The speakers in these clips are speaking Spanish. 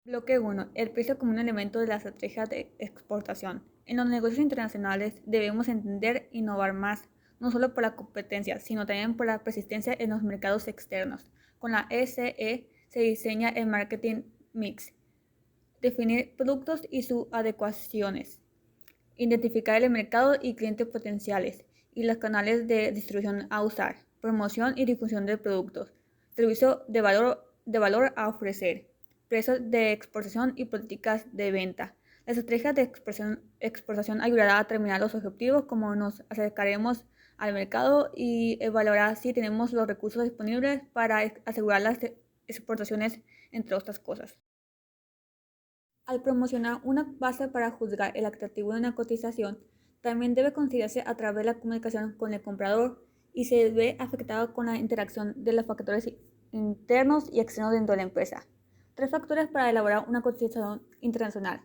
Bloque 1. El precio como un elemento de la estrategia de exportación. En los negocios internacionales debemos entender e innovar más, no solo por la competencia, sino también por la persistencia en los mercados externos. Con la SE se diseña el marketing mix, definir productos y sus adecuaciones, identificar el mercado y clientes potenciales y los canales de distribución a usar, promoción y difusión de productos, servicio de valor a ofrecer, precios de exportación y políticas de venta. La estrategia de exportación ayudará a terminar los objetivos, como nos acercaremos al mercado y evaluará si tenemos los recursos disponibles para asegurar las exportaciones, entre otras cosas. Al promocionar una base para juzgar el atractivo de una cotización, también debe considerarse a través de la comunicación con el comprador y se ve afectado con la interacción de los factores internos y externos dentro de la empresa. Tres factores para elaborar una cotización internacional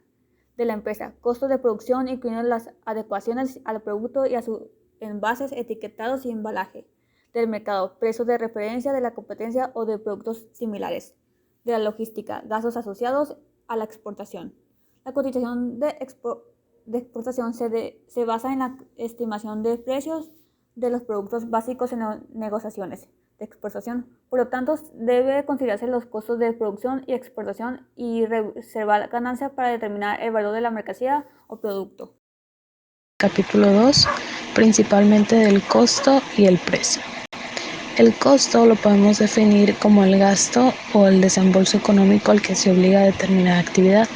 de la empresa: costos de producción, incluyendo las adecuaciones al producto y a sus envases, etiquetados y embalaje; del mercado, precios de referencia de la competencia o de productos similares; de la logística, gastos asociados a la exportación. La cotización de exportación se basa en la estimación de precios de los productos básicos en las negociaciones de exportación. Por lo tanto, debe considerarse los costos de producción y exportación y reservar ganancias para determinar el valor de la mercancía o producto. Capítulo 2. Principalmente del costo y el precio. El costo lo podemos definir como el gasto o el desembolso económico al que se obliga a determinada actividad.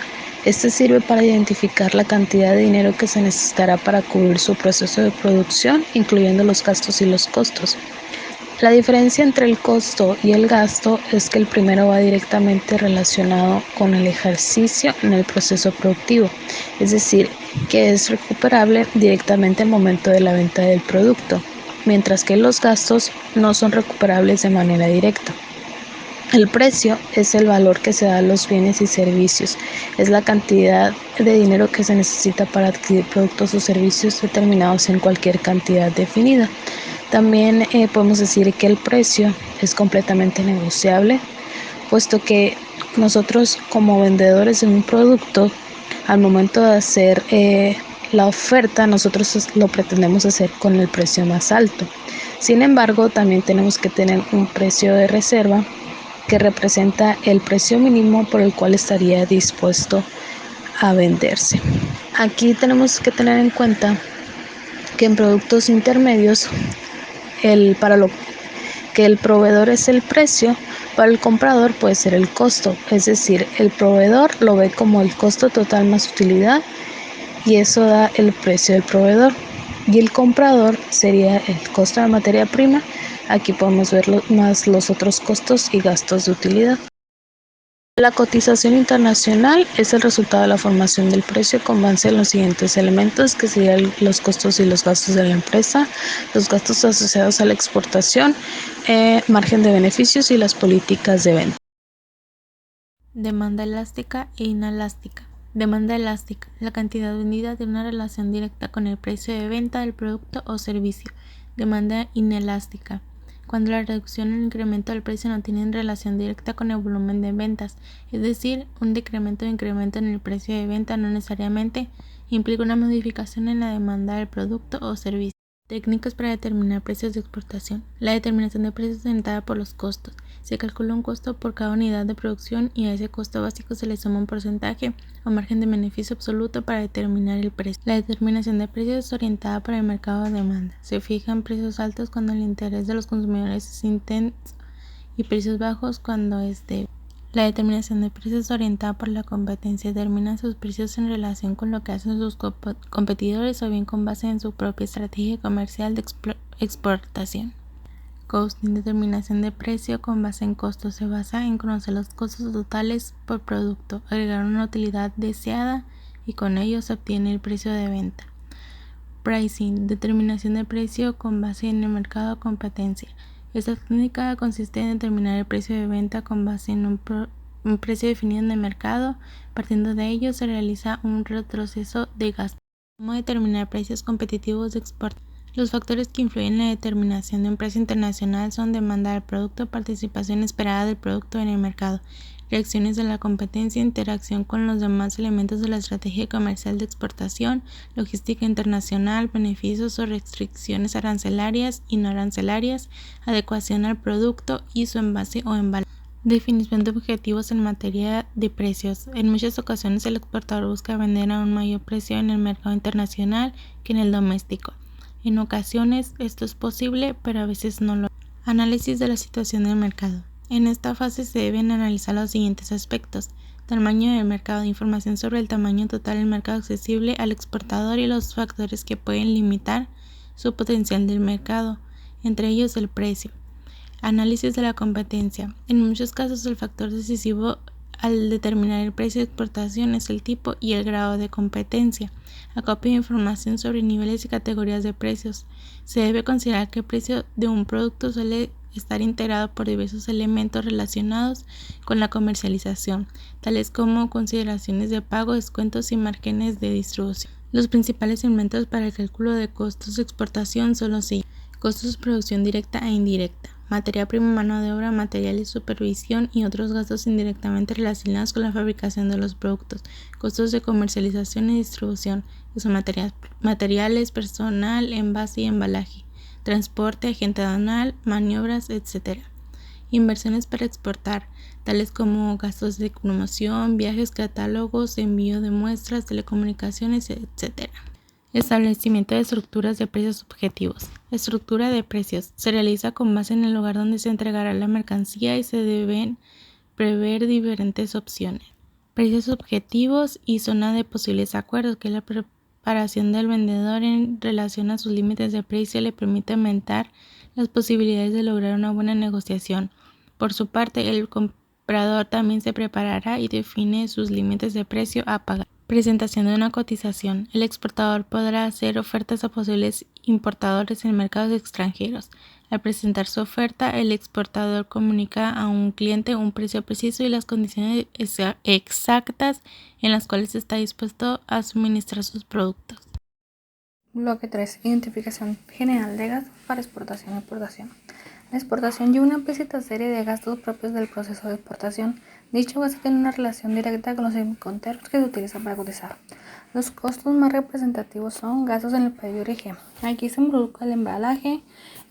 Este sirve para identificar la cantidad de dinero que se necesitará para cubrir su proceso de producción, incluyendo los gastos y los costos. La diferencia entre el costo y el gasto es que el primero va directamente relacionado con el ejercicio en el proceso productivo, es decir, que es recuperable directamente al momento de la venta del producto, mientras que los gastos no son recuperables de manera directa. El precio es el valor que se da a los bienes y servicios, es la cantidad de dinero que se necesita para adquirir productos o servicios determinados en cualquier cantidad definida. También podemos decir que el precio es completamente negociable, puesto que nosotros como vendedores de un producto, al momento de hacer la oferta, nosotros lo pretendemos hacer con el precio más alto. Sin embargo, también tenemos que tener un precio de reserva que representa el precio mínimo por el cual estaría dispuesto a venderse. Aquí tenemos que tener en cuenta que en productos intermedios, para lo que el proveedor es el precio, para el comprador puede ser el costo, es decir, el proveedor lo ve como el costo total más utilidad y eso da el precio del proveedor, y el comprador sería el costo de materia prima. Aquí podemos ver más los otros costos y gastos de utilidad. La cotización internacional es el resultado de la formación del precio con base en los siguientes elementos, que serían los costos y los gastos de la empresa, los gastos asociados a la exportación, margen de beneficios y las políticas de venta. Demanda elástica e inelástica. Demanda elástica: la cantidad vendida tiene una relación directa con el precio de venta del producto o servicio. Demanda inelástica: cuando la reducción o el incremento del precio no tienen relación directa con el volumen de ventas, es decir, un decremento o incremento en el precio de venta no necesariamente implica una modificación en la demanda del producto o servicio. Técnicas para determinar precios de exportación. La determinación de precios es orientada por los costos. Se calcula un costo por cada unidad de producción y a ese costo básico se le suma un porcentaje o margen de beneficio absoluto para determinar el precio. La determinación de precios es orientada por el mercado de demanda. Se fijan precios altos cuando el interés de los consumidores es intenso y precios bajos cuando es débil. La determinación de precios es orientada por la competencia. Determina sus precios en relación con lo que hacen sus competidores o bien con base en su propia estrategia comercial de exportación. Costing: determinación de precio con base en costos. Se basa en conocer los costos totales por producto, agregar una utilidad deseada y con ello se obtiene el precio de venta. Pricing: determinación de precio con base en el mercado o competencia. Esta técnica consiste en determinar el precio de venta con base en un precio definido en el mercado. Partiendo de ello, se realiza un retroceso de gasto. ¿Cómo determinar precios competitivos de exportación? Los factores que influyen en la determinación de un precio internacional son demanda del producto, participación esperada del producto en el mercado, reacciones de la competencia, interacción con los demás elementos de la estrategia comercial de exportación, logística internacional, beneficios o restricciones arancelarias y no arancelarias, adecuación al producto y su envase o embalaje. Definición de objetivos en materia de precios. En muchas ocasiones el exportador busca vender a un mayor precio en el mercado internacional que en el doméstico. En ocasiones esto es posible, pero a veces no lo es. Análisis de la situación del mercado. En esta fase se deben analizar los siguientes aspectos: tamaño del mercado, información sobre el tamaño total del mercado accesible al exportador y los factores que pueden limitar su potencial del mercado, entre ellos el precio. Análisis de la competencia. En muchos casos el factor decisivo al determinar el precio de exportación es el tipo y el grado de competencia. Acopio de información sobre niveles y categorías de precios. Se debe considerar que el precio de un producto suele estar integrado por diversos elementos relacionados con la comercialización, tales como consideraciones de pago, descuentos y márgenes de distribución. Los principales elementos para el cálculo de costos de exportación son los siguientes: costos de producción directa e indirecta, materia prima, mano de obra, materiales, supervisión y otros gastos indirectamente relacionados con la fabricación de los productos, costos de comercialización y distribución, que son materiales, personal, envase y embalaje, transporte, agente aduanal, maniobras, etc. Inversiones para exportar, tales como gastos de promoción, viajes, catálogos, envío de muestras, telecomunicaciones, etc. Establecimiento de estructuras de precios objetivos. Estructura de precios. Se realiza con base en el lugar donde se entregará la mercancía y se deben prever diferentes opciones. Precios objetivos y zona de posibles acuerdos, que es la preparación del vendedor en relación a sus límites de precio le permite aumentar las posibilidades de lograr una buena negociación. Por su parte, el comprador también se preparará y define sus límites de precio a pagar. Presentación de una cotización. El exportador podrá hacer ofertas a posibles importadores en mercados extranjeros. Al presentar su oferta, el exportador comunica a un cliente un precio preciso y las condiciones exactas en las cuales está dispuesto a suministrar sus productos. Bloque 3. Identificación general de gastos para exportación y importación. La exportación lleva una implícita serie de gastos propios del proceso de exportación. Dicho gasto tiene una relación directa con los incoterms que se utilizan para cotizar. Los costos más representativos son gastos en el país de origen. Aquí se involucra el embalaje,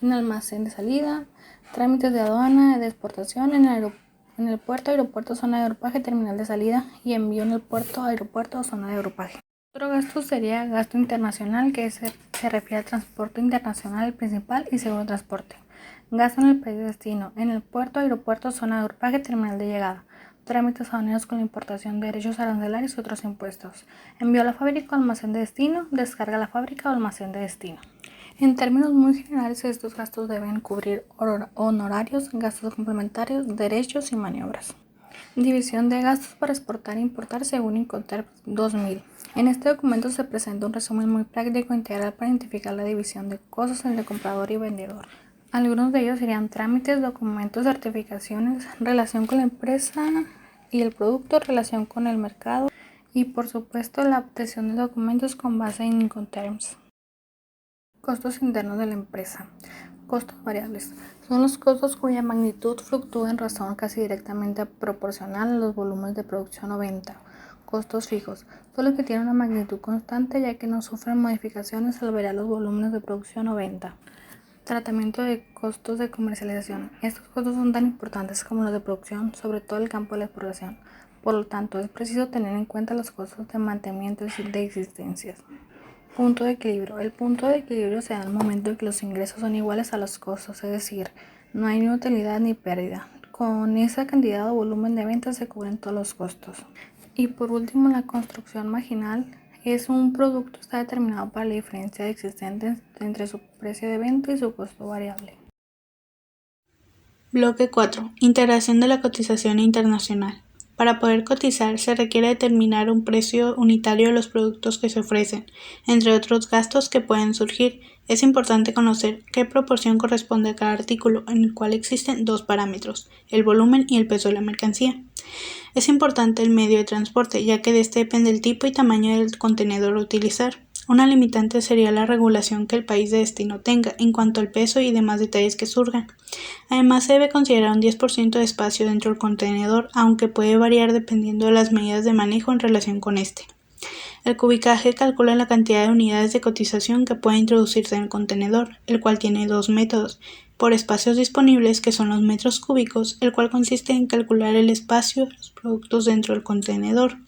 en el almacén de salida, trámites de aduana, de exportación en el puerto, aeropuerto, zona de agrupaje, terminal de salida y envío en el puerto, aeropuerto o zona de agrupaje. Otro gasto sería gasto internacional, que se refiere al transporte internacional principal y seguro transporte. Gasto en el país de destino, en el puerto, aeropuerto, zona de agrupaje, terminal de llegada. Trámites aduaneros con la importación de derechos arancelarios y otros impuestos. Envío a la fábrica o almacén de destino, descarga a la fábrica o almacén de destino. En términos muy generales, estos gastos deben cubrir honorarios, gastos complementarios, derechos y maniobras. División de gastos para exportar e importar según Incoterms 2000. En este documento se presenta un resumen muy práctico e integral para identificar la división de costos entre comprador y vendedor. Algunos de ellos serían trámites, documentos, certificaciones, relación con la empresa y el producto, relación con el mercado y, por supuesto, la obtención de documentos con base en Incoterms. Costos internos de la empresa. Costos variables. Son los costos cuya magnitud fluctúa en razón casi directamente proporcional a los volúmenes de producción o venta. Costos fijos. Son los que tienen una magnitud constante ya que no sufren modificaciones al variar los volúmenes de producción o venta. Tratamiento de costos de comercialización. Estos costos son tan importantes como los de producción, sobre todo en el campo de la exploración. Por lo tanto, es preciso tener en cuenta los costos de mantenimiento de existencias. Punto de equilibrio. El punto de equilibrio se da en el momento en que los ingresos son iguales a los costos, es decir, no hay ni utilidad ni pérdida. Con esa cantidad o volumen de ventas se cubren todos los costos. Y por último, la construcción marginal. Es un producto está determinado por la diferencia existente entre su precio de venta y su costo variable. Bloque 4. Integración de la cotización internacional. Para poder cotizar se requiere determinar un precio unitario de los productos que se ofrecen, entre otros gastos que pueden surgir. Es importante conocer qué proporción corresponde a cada artículo, en el cual existen dos parámetros, el volumen y el peso de la mercancía. Es importante el medio de transporte, ya que de este depende el tipo y tamaño del contenedor a utilizar. Una limitante sería la regulación que el país de destino tenga en cuanto al peso y demás detalles que surjan. Además, se debe considerar un 10% de espacio dentro del contenedor, aunque puede variar dependiendo de las medidas de manejo en relación con este. El cubicaje calcula la cantidad de unidades de cotización que puede introducirse en el contenedor, el cual tiene dos métodos: por espacios disponibles, que son los metros cúbicos, el cual consiste en calcular el espacio de los productos dentro del contenedor,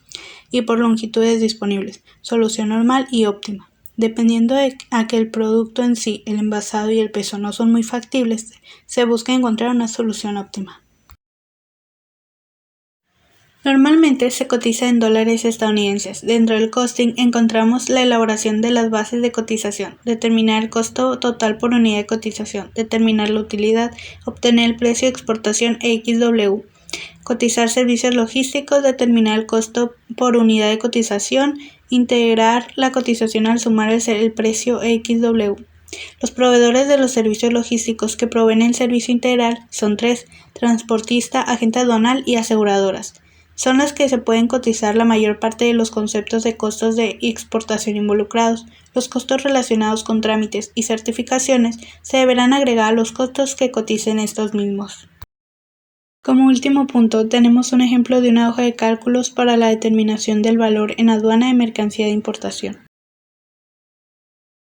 y por longitudes disponibles, solución normal y óptima. Dependiendo de a que el producto en sí, el envasado y el peso no son muy factibles, se busca encontrar una solución óptima. Normalmente se cotiza en dólares estadounidenses. Dentro del costing encontramos la elaboración de las bases de cotización, determinar el costo total por unidad de cotización, determinar la utilidad, obtener el precio de exportación XW, cotizar servicios logísticos, determinar el costo por unidad de cotización, integrar la cotización al sumar el precio XW. Los proveedores de los servicios logísticos que proveen el servicio integral son tres: transportista, agente aduanal y aseguradoras. Son las que se pueden cotizar la mayor parte de los conceptos de costos de exportación involucrados. Los costos relacionados con trámites y certificaciones se deberán agregar a los costos que coticen estos mismos. Como último punto, tenemos un ejemplo de una hoja de cálculos para la determinación del valor en aduana de mercancía de importación.